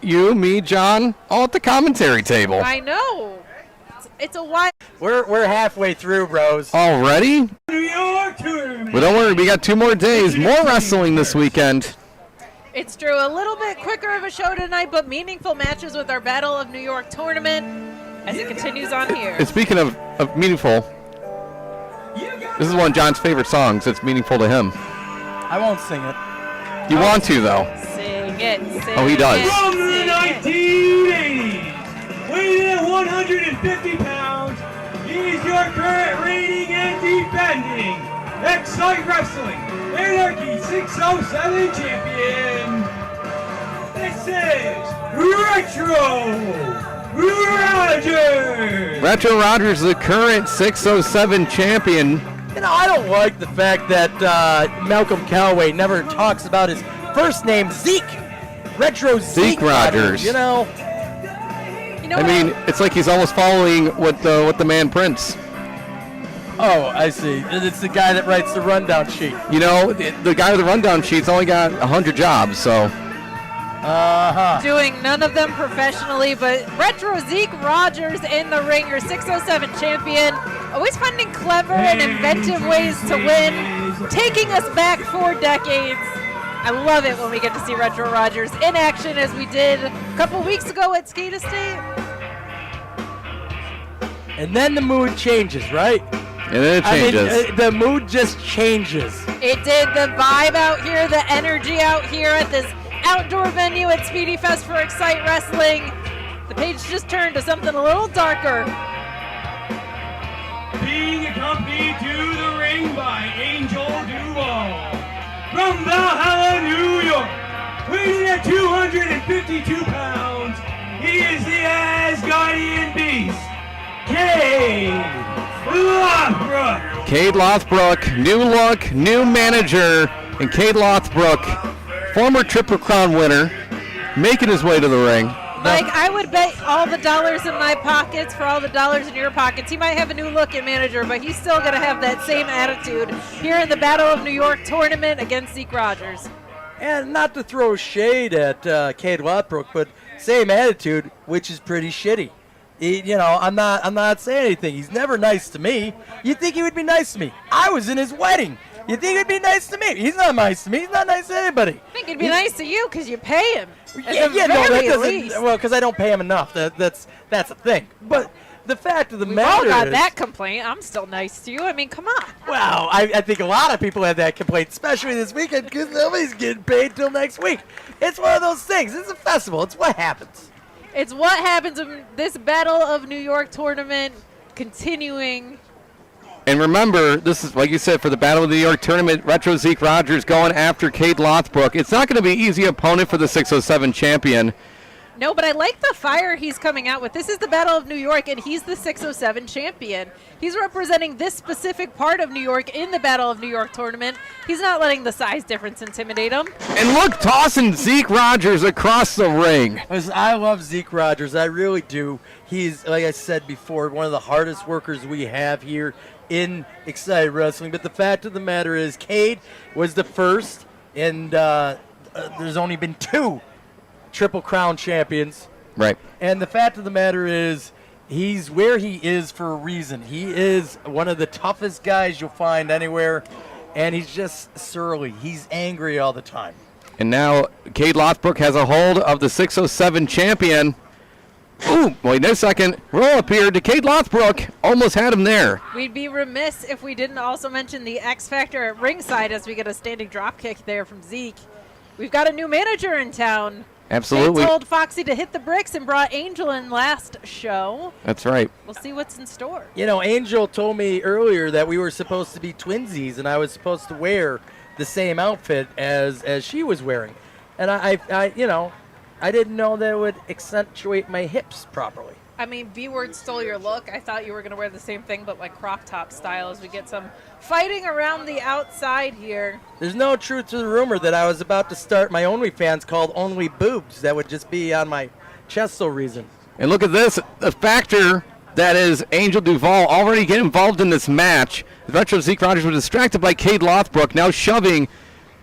you, me, John, all at the commentary table. I know. It's a while. We're halfway through, bros. Already? New York tournament. Well, don't worry, we got 2 more days. More wrestling this weekend. It's true. A little bit quicker of a show tonight, but meaningful matches with our Battle of New York tournament as it continues on here. And speaking of meaningful, this is one of John's favorite songs. It's meaningful to him. I won't sing it. You want to, though. Sing it, sing Oh, he does. it, From the sing it. 1980s, weighing at 150 pounds, he's your current reigning and defending Xcite Wrestling Anarchy 607 champion. This is Retro Rogers. Retro Rogers, the current 607 champion. You know, I don't like the fact that Malcolm Calloway never talks about his first name, Zeke. Retro Zeke Rogers. You know. I mean, it's like he's almost following what the man Prince. Oh, I see. It's the guy that writes the rundown sheet. You know, the guy with the rundown sheet's only got 100 jobs, so. Doing none of them professionally, but Retro Zeke Rogers in the ring, your 607 champion. Always finding clever and inventive ways to win, taking us back 4 decades. I love it when we get to see Retro Rogers in action as we did a couple weeks ago at Spiedie State. And then the mood changes, right? And then it changes. I mean, the mood just changes. It did. The vibe out here, the energy out here at this outdoor venue at Spiedie Fest for Xcite Wrestling. The page just turned to something a little darker. Being accompanied to the ring by Angel DuVall. From Valhalla, New York, weighing at 252 pounds, he is the Asgardian beast, Kaide Lothbrok. Kaide Lothbrok, new look, new manager, and Kaide Lothbrok, former Triple Crown winner, making his way to the ring. Mike, I would bet all the dollars in my pockets for all the dollars in your pockets. He might have a new look at manager, but he's still going to have that same attitude here in the Battle of New York tournament against Zeke Rogers. And not to throw shade at Kaide Lothbrok, but same attitude, which is pretty shitty. You know, I'm not saying anything. He's never nice to me. You'd think he would be nice to me. I was in his wedding. You think he'd be nice to me? He's not nice to me. He's not nice to anybody. I think he'd be nice to you because you pay him. Yeah, no, that doesn't. Well, because I don't pay him enough. That's a thing. But the fact of the We've matter all got is, that complaint. I'm still nice to you. I mean, come on. well, I think a lot of people have that complaint, especially this weekend, because nobody's getting paid till next week. It's one of those things. It's a festival. It's what happens. It's what happens in this Battle of New York tournament continuing. And remember, this is, like you said, for the Battle of the New York tournament, Retro Zeke Rogers going after Kaide Lothbrok. It's not going to be an easy opponent for the 607 champion. No, but I like the fire he's coming out with. This is the Battle of New York, and he's the 607 champion. He's representing this specific part of New York in the Battle of New York tournament. He's not letting the size difference intimidate him. And look, tossing Zeke Rogers across the ring. I love Zeke Rogers. I really do. He's, like I said before, one of the hardest workers we have here in Xcite Wrestling. But the fact of the matter is, Kaide was the first, and there's only been 2 Triple Crown champions. Right. And the fact of the matter is, he's where he is for a reason. He is one of the toughest guys you'll find anywhere, and he's just surly. He's angry all the time. And now Kaide Lothbrok has a hold of the 607 champion. Ooh, wait a second. Roll up here to Kaide Lothbrok. Almost had him there. We'd be remiss if we didn't also mention the X Factor at ringside as we get a standing drop kick there from Zeke. We've got a new manager in town. Absolutely. They told Foxy to hit the bricks and brought Angel in last show. That's right. We'll see what's in store. You know, Angel told me earlier that we were supposed to be twinsies, and I was supposed to wear the same outfit as she was wearing. And I didn't know that it would accentuate my hips properly. I mean, B-Word stole your look. I thought you were going to wear the same thing, but like crop top style as we get some fighting around the outside here. There's no truth to the rumor that I was about to start my OnlyFans called Only Boobs. That would just be on my chest so reason. And look at this. The factor that is Angel DuVall already getting involved in this match. Retro Zeke Rogers was distracted by Kaide Lothbrok, now shoving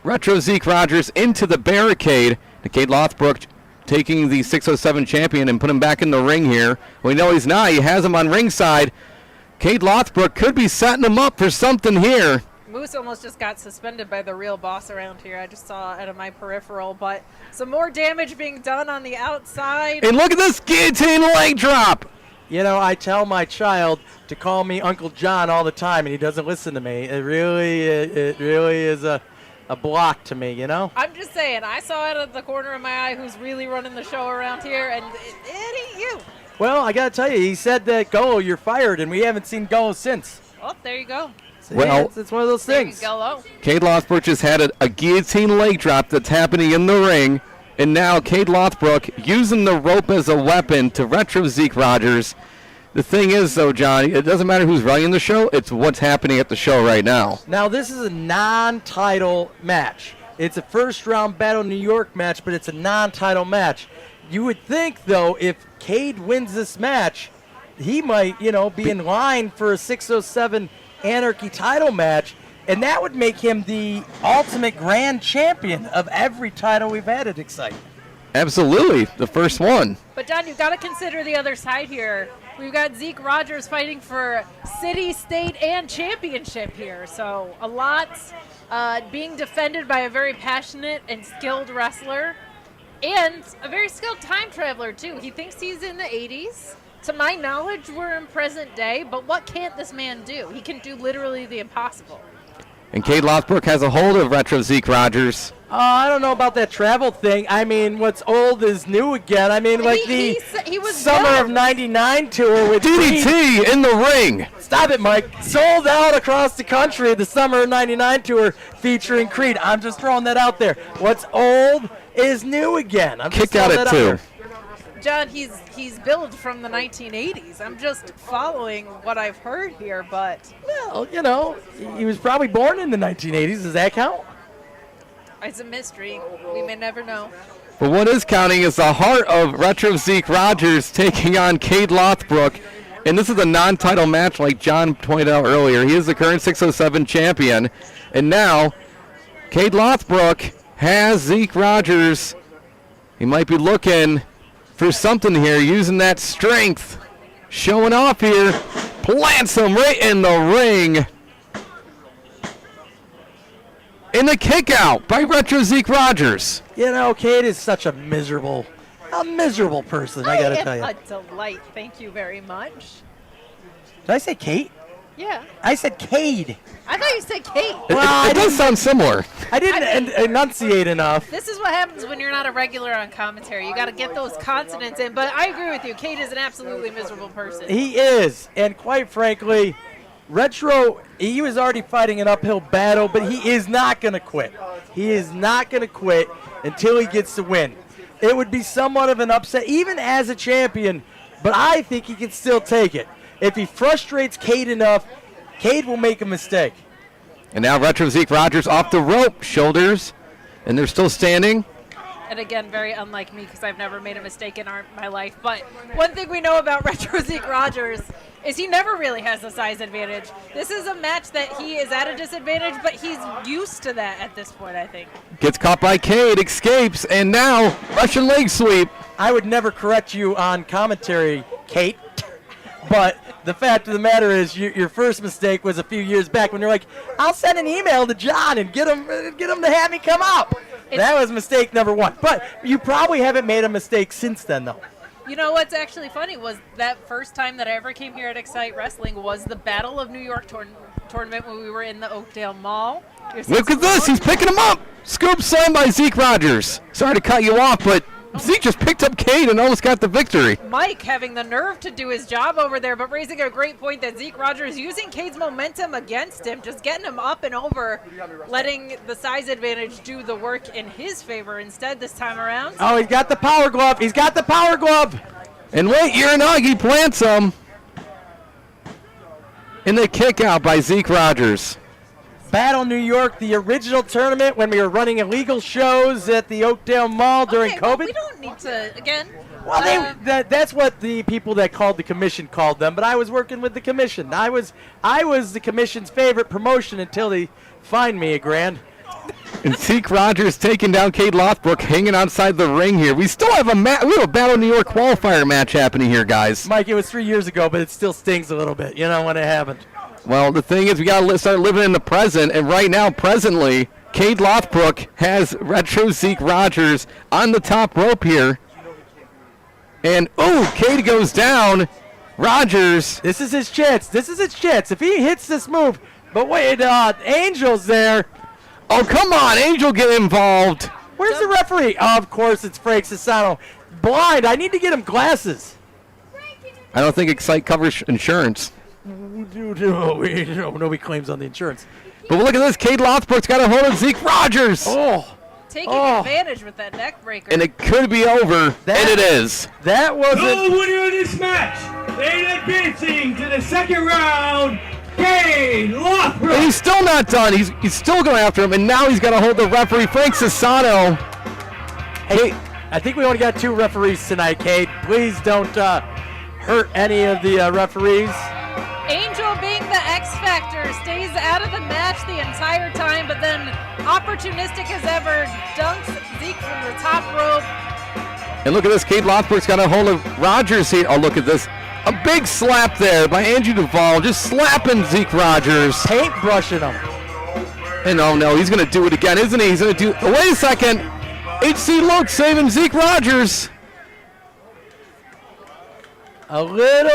Retro Zeke Rogers into the barricade. And Kaide Lothbrok taking the 607 champion and put him back in the ring here. We know he's not. He has him on ringside. Kaide Lothbrok could be setting him up for something here. Moose almost just got suspended by the real boss around here. I just saw out of my peripheral, but some more damage being done on the outside. And look at this guillotine leg drop. You know, I tell my child to call me Uncle John all the time, and he doesn't listen to me. It really is a block to me, you know? I'm just saying, I saw out of the corner of my eye who's really running the show around here, and it ain't you. Well, I got to tell you, he said that, Golo, you're fired, and we haven't seen Golo since. Oh, there you go. So, Well, yeah, it's one of those There you things. go. Oh. Kaide Lothbrok just had a guillotine leg drop that's happening in the ring. And now Kaide Lothbrok using the rope as a weapon to retro Zeke Rogers. The thing is, though, John, it doesn't matter who's running the show. It's what's happening at the show right now. Now, this is a non-title match. It's a first-round Battle New York match, but it's a non-title match. You would think, though, if Kaide wins this match, he might, be in line for a 607 Anarchy title match, and that would make him the ultimate grand champion of every title we've had at Xcite. Absolutely, the first one. But, John, you've got to consider the other side here. We've got Zeke Rogers fighting for city, state, and championship here. So a lot being defended by a very passionate and skilled wrestler and a very skilled time traveler, too. He thinks he's in the 80s. To my knowledge, we're in present day, but what can't this man do? He can do literally the impossible. And Kaide Lothbrok has a hold of retro Zeke Rogers. I don't know about that travel thing. I mean, what's old is new again. I mean, like he was Summer young. of '99 tour with DDT in the ring. Stop it, Mike. Sold out across the country, the Summer of '99 tour featuring Creed. I'm just throwing that out there. What's old is new again. I'm just Kick out throwing at that out 2. there. John, he's billed from the 1980s. I'm just following what I've heard here, but Well, he was probably born in the 1980s. Does that count? it's a mystery. We may never know. But what is counting is the heart of retro Zeke Rogers taking on Kaide Lothbrok. And this is a non-title match like John pointed out earlier. He is the current 607 champion. And now Kaide Lothbrok has Zeke Rogers. He might be looking for something here, using that strength. Showing off here. Plants him right in the ring. In the kick out by retro Zeke Rogers. Kaide is such a miserable person, I gotta tell you. A delight. Thank you very much. Did I say Kate? Yeah. I said Kaide. I thought you said Kate. Well, It does sound similar. I didn't enunciate enough. This is what happens when you're not a regular on commentary. You got to get those consonants in. But I agree with you. Kate is an absolutely miserable person. He is, and quite frankly, Retro, he was already fighting an uphill battle, but he is not going to quit. He is not going to quit until he gets the win. It would be somewhat of an upset, even as a champion, but I think he can still take it. If he frustrates Kaide enough, Kaide will make a mistake. And now retro Zeke Rogers off the rope, shoulders, and they're still standing. And again, very unlike me because I've never made a mistake in my life. But one thing we know about Retro Zeke Rogers is he never really has a size advantage. This is a match that he is at a disadvantage, but he's used to that at this point, I think. Gets caught by Kaide, escapes, and now Russian leg sweep. I would never correct you on commentary, Kate, but the fact of the matter is your first mistake was a few years back when you're like, I'll send an email to John and get him to have me come up. That was mistake number one. But you probably haven't made a mistake since then, though. You know what's actually funny was that first time that I ever came here at Xcite Wrestling was the Battle of New York tournament when we were in the Oakdale Mall. Look at this, he's picking him up. Scoop slam by Zeke Rogers. Sorry to cut you off, but Zeke just picked up Kaide and almost got the victory. Mike having the nerve to do his job over there, but raising a great point that Zeke Rogers using Caide's momentum against him, just getting him up and over, letting the size advantage do the work in his favor instead this time around. Oh, he's got the power glove. He's got the power glove. And wait, Uranagi plants him. In the kick out by Zeke Rogers. Battle New York, the original tournament when we were running illegal shows at the Oakdale Mall during Okay, well, COVID. we don't need to, again. Well, that's what the people that called the commission called them, but I was working with the commission. I was the commission's favorite promotion until they fined me $1,000. And Zeke Rogers taking down Kaide Lothbrok, hanging outside the ring here. We still have a Battle New York qualifier match happening here, guys. Mike, it was 3 years ago, but it still stings a little bit, when it happened. Well, the thing is, we got to start living in the present, and right now, presently, Kaide Lothbrok has Retro Zeke Rogers on the top rope here. And, Kaide goes down. Rogers. This is his chance. If he hits this move, but wait, Angel's there. Oh, come on, Angel, get involved. Where's the referee? Oh, of course, it's Frank Sassano. Blind. I need to get him glasses. I don't think Xcite covers insurance. Nobody claims on the insurance. But look at this. Kaide Lothbrok's got a hold of Zeke Rogers. Taking advantage with that neck breaker. And it could be over, and it is. That wasn't. The winner of this match, and advancing to the second round, Kaide Lothbrok. And he's still not done. He's still going after him, and now he's got to hold the referee, Frank Sassano. Hey, I think we only got 2 referees tonight, Kaide. Please don't hurt any of the referees. Angel, being the X Factor, stays out of the match the entire time, but then opportunistic as ever, dunks Zeke from the top rope. And look at this. Kaide Lothbrok's got a hold of Rogers here. Oh, look at this. A big slap there by Andrew DuVall, just slapping Zeke Rogers. Paintbrushing him. And oh no, he's going to do it again, isn't he? He's going to do. Oh, wait a second. HC Luke saving Zeke Rogers. A little